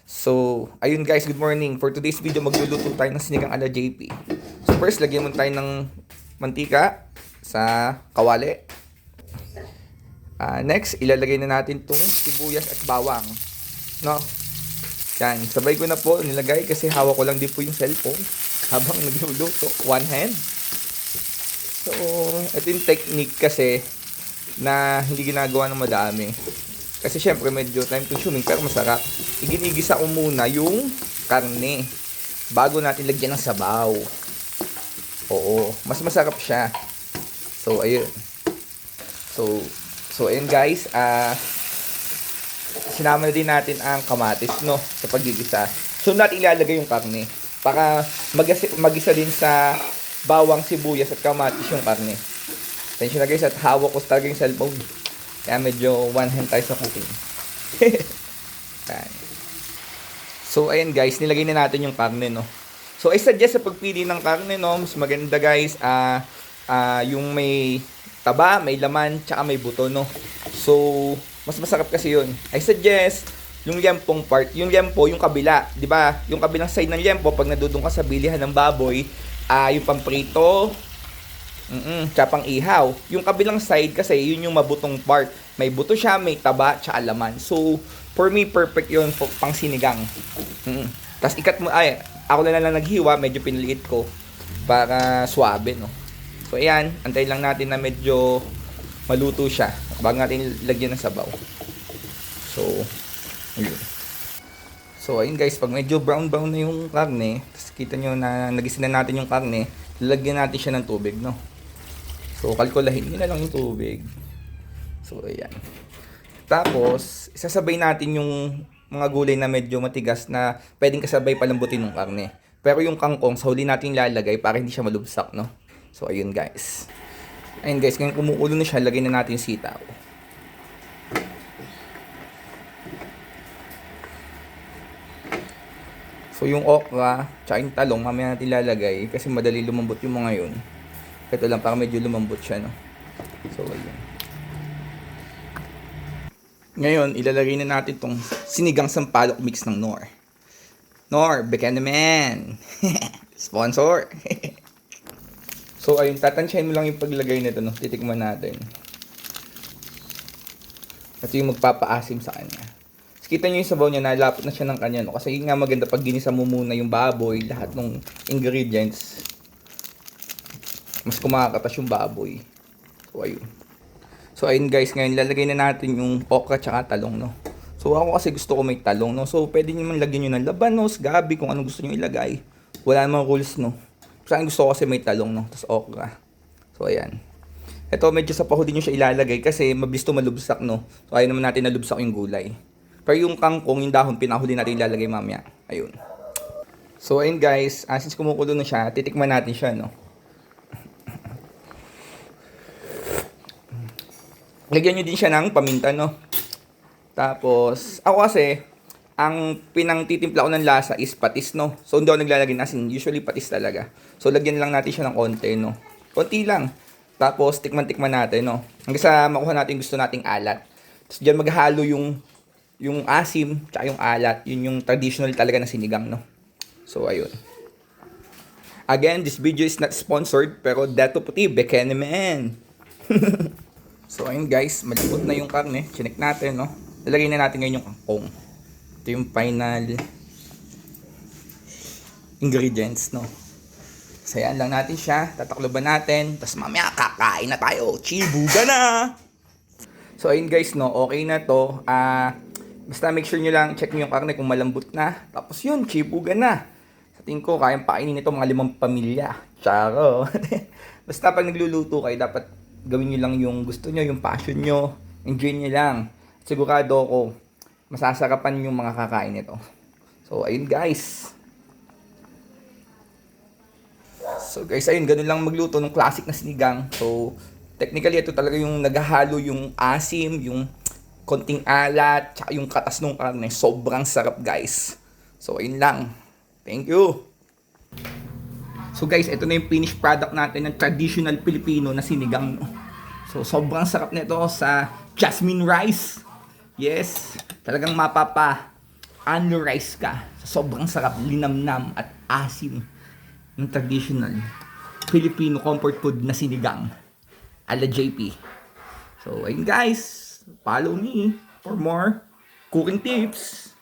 So, ayun guys, good morning. For today's video, magluluto tayo ng sinigang ala JP. So first, lagyan mo tayo ng mantika sa kawali. Next, ilalagay na natin itong sibuyas at bawang. No? Yan, sabay ko na po nilagay kasi hawak ko lang din po yung cellphone habang nagluluto. One hand. So, ito yung technique kasi na hindi ginagawa ng madami. Kasi syempre medyo time consuming pero masarap. Iginigisa ko muna yung karne bago natin lagyan ng sabaw. Oo, mas masarap siya. So, ayun. So ayun guys, sinama na din natin ang kamatis, no, sa paggigisa. So, natin ilalagay yung karne para magisa din sa bawang, sibuyas at kamatis yung karne. Attention na guys, at hawak ko talaga yung cellphone. Kaya medyo one hand tayo sa cooking. So, ayan guys, nilagay na natin yung karne, no. So, I suggest sa pagpili ng karne, no, mas maganda guys, yung may taba, may laman, tsaka may buto, no. So, mas masarap kasi yun. I suggest yung liempong part, yung liempo, yung kabila, di ba? Yung kabilang side ng liempo, pag nadudong ka sa bilihan ng baboy, yung pamprito, tsaka pang ihaw. Yung kabilang side kasi, yun yung mabutong part. May buto siya, may taba, tsaka laman. So, for me, perfect yun pang sinigang. Tapos ikat mo, ako na lang naghiwa, medyo piniliit ko para suabe, no. So, ayan, antayin lang natin na medyo maluto siya bago natin lagyan ng sabaw. So, ayun. So, ayun guys, pag medyo brown-brown na yung karne, tapos kita nyo na nagisa na natin yung karne, lalagyan natin siya ng tubig, no. So, kalkulahin nyo na lang yung tubig. So, ayan. Tapos, isasabay natin yung mga gulay na medyo matigas na pwedeng kasabay palambutin ng karne. Pero yung kangkong, sa huli natin lalagay para hindi siya malubsak, no. So, ayun guys. Ayun guys, kung kumukulo na siya, lagay na natin sitaw. So, yung okra, tsaka yung talong, mamaya natin lalagay kasi madali lumambot yung mga yun. Ito lang, para medyo lumambot siya, no. So, ayun. Ngayon, ilalagay na natin tong sinigang sampalok mix ng Knorr. Knorr, beka naman. Sponsor. So, ayun, tatansyahin mo lang yung paglagay nito, no. Titikman natin. Ito yung magpapaasim sa kanya. So, kita nyo yung sabaw niya, nalapot na siya ng kanya, no. Kasi yun nga maganda pag ginisa mo muna yung baboy, lahat ng ingredients. Mas kumakatas yung baboy. So, ayun. So, ayun guys, ngayon lalagay na natin yung okra tsaka talong, no. So, ako kasi gusto ko may talong, no. So, pwede nyo man lagyan nyo ng labanos, gabi, kung anong gusto nyo ilagay. Wala namang rules, no. Sa akin gusto ko kasi may talong, no. Tapos okra. So, ayan. Ito, medyo sa pahuli nyo siya ilalagay kasi mabilis to malubsak, no. So, ayaw naman natin nalubsak yung gulay. Pero yung kangkong, yung dahon, pinahuli natin ilalagay mamaya. Ayun. So, ayun guys, since kumukulo na siya, titikman natin siya, no. Lagyan nyo din siya ng paminta, no. Tapos, ako kasi, ang pinangtitimpla ko ng lasa is patis, no. So, hindi ako naglalagay ng asin. Usually, patis talaga. So, lagyan lang natin siya ng konti, no. Konti lang. Tapos, tikman-tikman natin, no. Hanggang sa makuha natin gusto nating alat. Tapos, dyan maghalo yung asim, tsaka yung alat. Yun yung traditional talaga na sinigang, no. So, ayun. Again, this video is not sponsored, pero Dato Puti, beka naman. So, ayun guys, malambot na yung karne. Chinek natin, no. Lalagay na natin ngayon yung kangkong. Ito yung final ingredients, no. Sayan lang natin siya. Tatakloban natin. Tapos mamaya kakain na tayo. Chibuga na! So, ayun guys, no. Okay na to. Basta make sure nyo lang, check nyo yung karne kung malambot na. Tapos yun, chibuga na. Sa tingin ko, kayang painin ito mga 5 pamilya. Charo. Basta pag nagluluto kayo, dapat gawin nyo lang yung gusto nyo, yung passion nyo. Enjoy nyo lang. Sigurado ako, masasarapan yung mga kakain nito. So, ayun guys. So, guys, ayun, ganun lang magluto ng classic na sinigang. So, technically, ito talaga yung naghahalo yung asim, yung konting alat, tsaka yung katas ng karne. Sobrang sarap, guys. So, ayun lang. Thank you. So guys, ito na yung finished product natin ng traditional Filipino na sinigang. So sobrang sarap nito sa jasmine rice. Yes, talagang unli rice ka sa sobrang sarap, linamnam at asim ng traditional Filipino comfort food na sinigang ala JP. So ayun guys, follow me for more cooking tips.